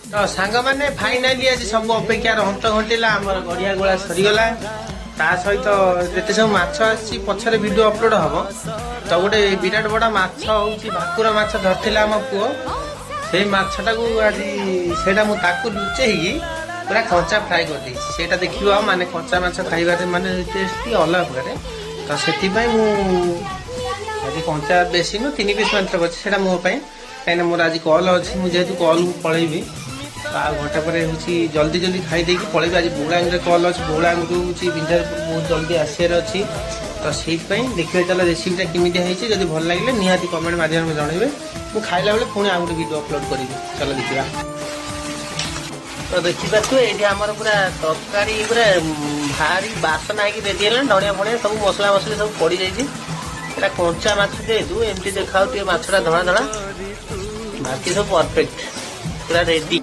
तो सांग मैंने फाइनाली आज सब अपेक्षार अंत घटिला आमर गड़िया गोला सरीगला ता सहित जिते सब माछ आसी पछरे वीडियो अपलोड हम तो गोटे विराट बड़ा माछ होउची भाकुर माछ धरथिला आम पुओ से माछटा को आज सेटा मु ताकू लुचेही पूरा कंचा फ्राई कर दी सेटा देखियो माने कंचा माछ खाइबारे माने टेस्ट अलग प्रकार तो सेति पई मु आज कंचा बेसी नु 3 पीस मात्र बचे सेटा मो पई कहीं मोर आज कल अच्छी मुझे कल पलैबी घंटा पर जल्दी जल्दी खाई देकी पलैबी आज बौलांग कल अच्छी बौलांग बिंझारपुर बहुत जल्दी आसार अच्छी तो से देखिए चलो रेसिपीटा केमी जब भल लगे निहाती कमेंट माध्यम जनइबे मुझे खाइला बेले पुणी आउ गोटे वीडियो अपलोड करी चलो देखा तो देखिपे ये आमर पूरा तरकारी पूरा भारी बासना है रेडी है धनिया फणिया सब मसला मसली सब पड़ जाइए कंचा माछ जेहेतु एमती देखा मछटा धड़ा धड़ा बाकी सब परफेक्ट पूरा रेडी।